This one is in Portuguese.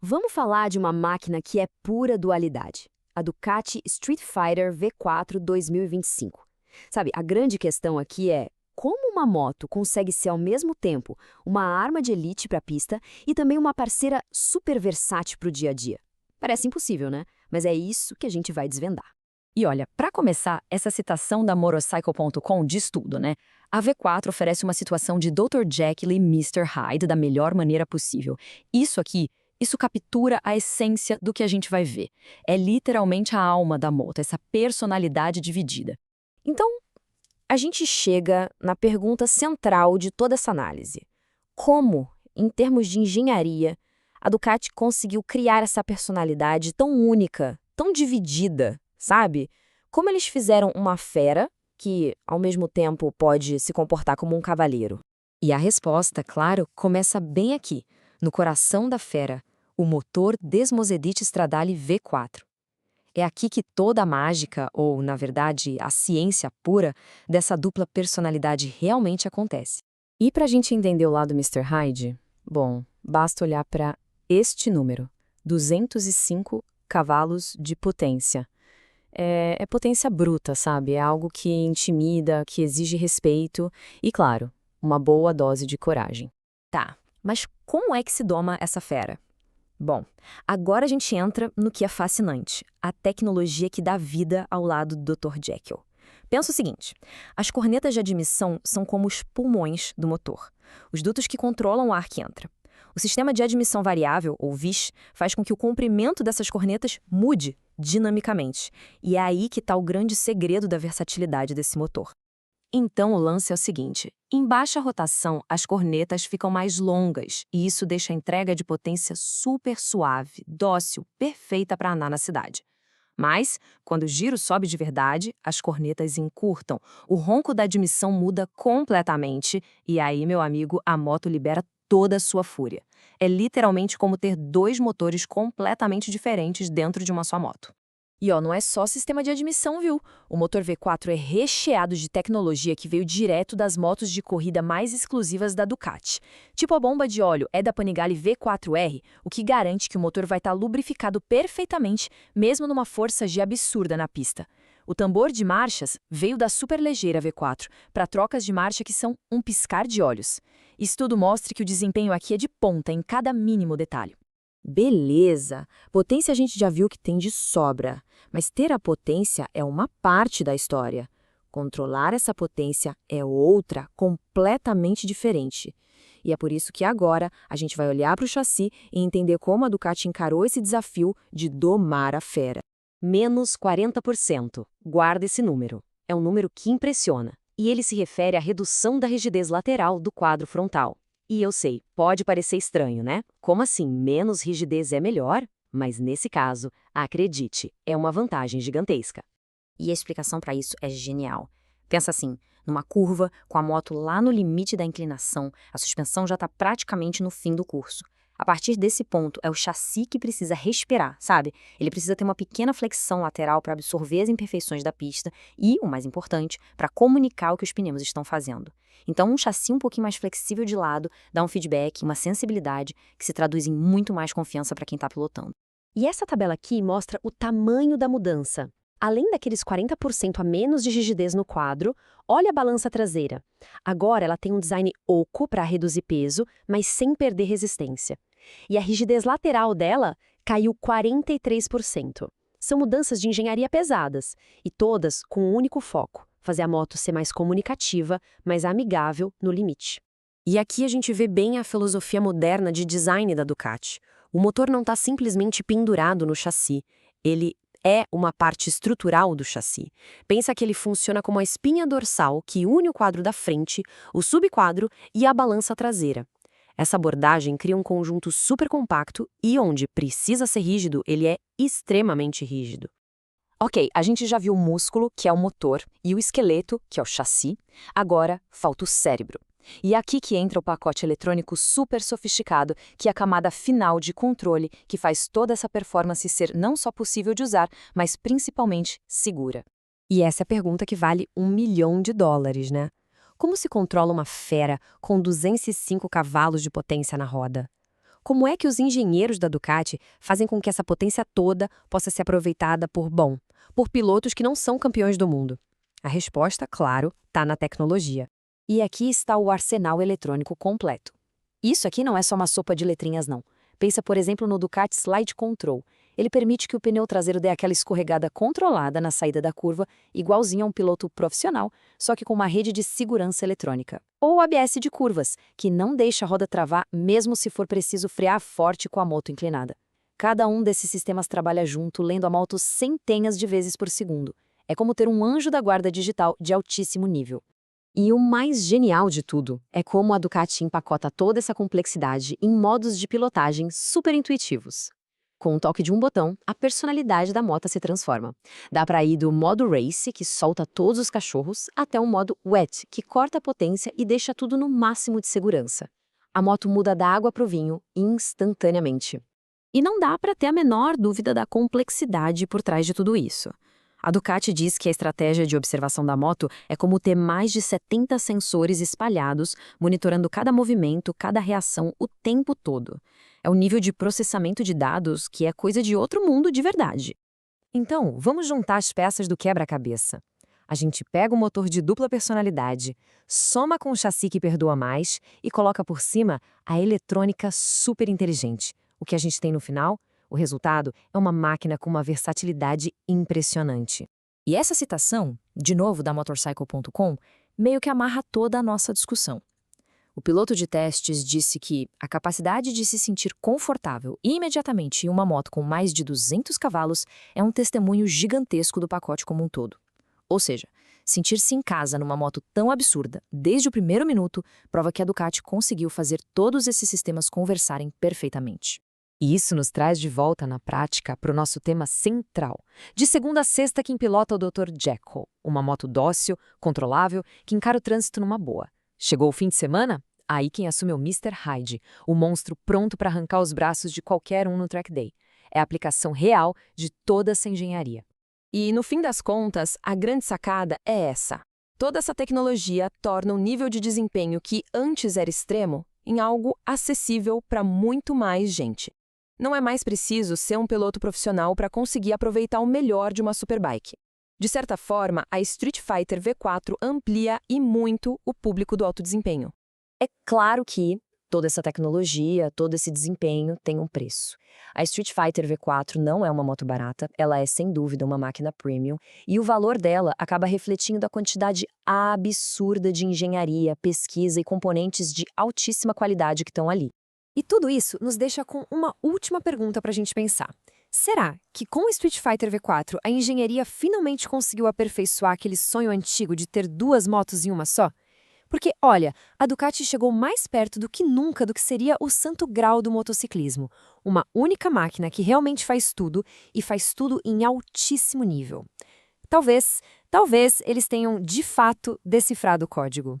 Vamos falar de uma máquina que é pura dualidade, a Ducati Street Fighter V4 2025. Sabe, a grande questão aqui é como uma moto consegue ser ao mesmo tempo uma arma de elite para a pista e também uma parceira super versátil para o dia a dia. Parece impossível, né? Mas é isso que a gente vai desvendar. E olha, para começar, essa citação da Motorcycle.com diz tudo, né? A V4 oferece uma situação de Dr. Jekyll e Mr. Hyde da melhor maneira possível. Isso captura a essência do que a gente vai ver. É literalmente a alma da moto, essa personalidade dividida. Então, a gente chega na pergunta central de toda essa análise. Como, em termos de engenharia, a Ducati conseguiu criar essa personalidade tão única, tão dividida, sabe? Como eles fizeram uma fera que, ao mesmo tempo, pode se comportar como um cavaleiro? E a resposta, claro, começa bem aqui, no coração da fera, o motor Desmosedici Stradale V4. É aqui que toda a mágica, ou, na verdade, a ciência pura, dessa dupla personalidade realmente acontece. E para a gente entender o lado Mr. Hyde, bom, basta olhar para este número, 205 cavalos de potência. É potência bruta, sabe? É algo que intimida, que exige respeito e, claro, uma boa dose de coragem. Tá, mas como é que se doma essa fera? Bom, agora a gente entra no que é fascinante, a tecnologia que dá vida ao lado do Dr. Jekyll. Pensa o seguinte, as cornetas de admissão são como os pulmões do motor, os dutos que controlam o ar que entra. O sistema de admissão variável, ou VIS, faz com que o comprimento dessas cornetas mude dinamicamente. E é aí que está o grande segredo da versatilidade desse motor. Então o lance é o seguinte, em baixa rotação as cornetas ficam mais longas e isso deixa a entrega de potência super suave, dócil, perfeita para andar na cidade. Mas, quando o giro sobe de verdade, as cornetas encurtam, o ronco da admissão muda completamente e aí, meu amigo, a moto libera toda a sua fúria. É literalmente como ter dois motores completamente diferentes dentro de uma só moto. E não é só sistema de admissão, viu? O motor V4 é recheado de tecnologia que veio direto das motos de corrida mais exclusivas da Ducati. Tipo a bomba de óleo é da Panigale V4R, o que garante que o motor vai estar lubrificado perfeitamente, mesmo numa força G absurda na pista. O tambor de marchas veio da superleggera V4, para trocas de marcha que são um piscar de olhos. Isso tudo mostra que o desempenho aqui é de ponta em cada mínimo detalhe. Beleza, potência a gente já viu que tem de sobra, mas ter a potência é uma parte da história. Controlar essa potência é outra, completamente diferente. E é por isso que agora a gente vai olhar para o chassi e entender como a Ducati encarou esse desafio de domar a fera. Menos 40%. Guarda esse número. É um número que impressiona. E ele se refere à redução da rigidez lateral do quadro frontal. E eu sei, pode parecer estranho, né? Como assim, menos rigidez é melhor? Mas nesse caso, acredite, é uma vantagem gigantesca. E a explicação para isso é genial. Pensa assim, numa curva, com a moto lá no limite da inclinação, a suspensão já está praticamente no fim do curso. A partir desse ponto, é o chassi que precisa respirar, sabe? Ele precisa ter uma pequena flexão lateral para absorver as imperfeições da pista e, o mais importante, para comunicar o que os pneus estão fazendo. Então, um chassi um pouquinho mais flexível de lado dá um feedback, uma sensibilidade que se traduz em muito mais confiança para quem está pilotando. E essa tabela aqui mostra o tamanho da mudança. Além daqueles 40% a menos de rigidez no quadro, olha a balança traseira. Agora ela tem um design oco para reduzir peso, mas sem perder resistência. E a rigidez lateral dela caiu 43%. São mudanças de engenharia pesadas, e todas com um único foco: fazer a moto ser mais comunicativa, mais amigável no limite. E aqui a gente vê bem a filosofia moderna de design da Ducati. O motor não está simplesmente pendurado no chassi, ele é uma parte estrutural do chassi. Pensa que ele funciona como a espinha dorsal que une o quadro da frente, o subquadro e a balança traseira. Essa abordagem cria um conjunto super compacto e onde precisa ser rígido, ele é extremamente rígido. Ok, a gente já viu o músculo, que é o motor, e o esqueleto, que é o chassi. Agora, falta o cérebro. E é aqui que entra o pacote eletrônico super sofisticado, que é a camada final de controle que faz toda essa performance ser não só possível de usar, mas principalmente segura. E essa é a pergunta que vale $1 milhão, né? Como se controla uma fera com 205 cavalos de potência na roda? como é que os engenheiros da Ducati fazem com que essa potência toda possa ser aproveitada por pilotos que não são campeões do mundo? A resposta, claro, está na tecnologia. E aqui está o arsenal eletrônico completo. Isso aqui não é só uma sopa de letrinhas, não. Pensa, por exemplo, no Ducati Slide Control. Ele permite que o pneu traseiro dê aquela escorregada controlada na saída da curva, igualzinho a um piloto profissional, só que com uma rede de segurança eletrônica. Ou o ABS de curvas, que não deixa a roda travar mesmo se for preciso frear forte com a moto inclinada. Cada um desses sistemas trabalha junto, lendo a moto centenas de vezes por segundo. É como ter um anjo da guarda digital de altíssimo nível. E o mais genial de tudo é como a Ducati empacota toda essa complexidade em modos de pilotagem super intuitivos. Com o toque de um botão, a personalidade da moto se transforma. Dá para ir do modo Race, que solta todos os cachorros, até o modo Wet, que corta a potência e deixa tudo no máximo de segurança. A moto muda da água para o vinho instantaneamente. E não dá para ter a menor dúvida da complexidade por trás de tudo isso. A Ducati diz que a estratégia de observação da moto é como ter mais de 70 sensores espalhados, monitorando cada movimento, cada reação o tempo todo. É um nível de processamento de dados que é coisa de outro mundo de verdade. Então, vamos juntar as peças do quebra-cabeça. A gente pega o motor de dupla personalidade, soma com o chassi que perdoa mais e coloca por cima a eletrônica super inteligente. O que a gente tem no final? O resultado é uma máquina com uma versatilidade impressionante. E essa citação, de novo da Motorcycle.com, meio que amarra toda a nossa discussão. O piloto de testes disse que a capacidade de se sentir confortável imediatamente em uma moto com mais de 200 cavalos é um testemunho gigantesco do pacote como um todo. Ou seja, sentir-se em casa numa moto tão absurda, desde o primeiro minuto, prova que a Ducati conseguiu fazer todos esses sistemas conversarem perfeitamente. E isso nos traz de volta na prática para o nosso tema central. De segunda a sexta, quem pilota o Dr. Jekyll, uma moto dócil, controlável, que encara o trânsito numa boa. Chegou o fim de semana? Aí quem assume é o Mr. Hyde, o monstro pronto para arrancar os braços de qualquer um no track day. É a aplicação real de toda essa engenharia. E, no fim das contas, a grande sacada é essa. Toda essa tecnologia torna um nível de desempenho que antes era extremo em algo acessível para muito mais gente. Não é mais preciso ser um piloto profissional para conseguir aproveitar o melhor de uma superbike. De certa forma, a Street Fighter V4 amplia e muito o público do alto desempenho. É claro que toda essa tecnologia, todo esse desempenho tem um preço. A Street Fighter V4 não é uma moto barata, ela é sem dúvida uma máquina premium, e o valor dela acaba refletindo a quantidade absurda de engenharia, pesquisa e componentes de altíssima qualidade que estão ali. E tudo isso nos deixa com uma última pergunta para a gente pensar. Será que com o Street Fighter V4 a engenharia finalmente conseguiu aperfeiçoar aquele sonho antigo de ter duas motos em uma só? Porque, olha, a Ducati chegou mais perto do que nunca do que seria o santo grau do motociclismo. Uma única máquina que realmente faz tudo e faz tudo em altíssimo nível. Talvez eles tenham de fato decifrado o código.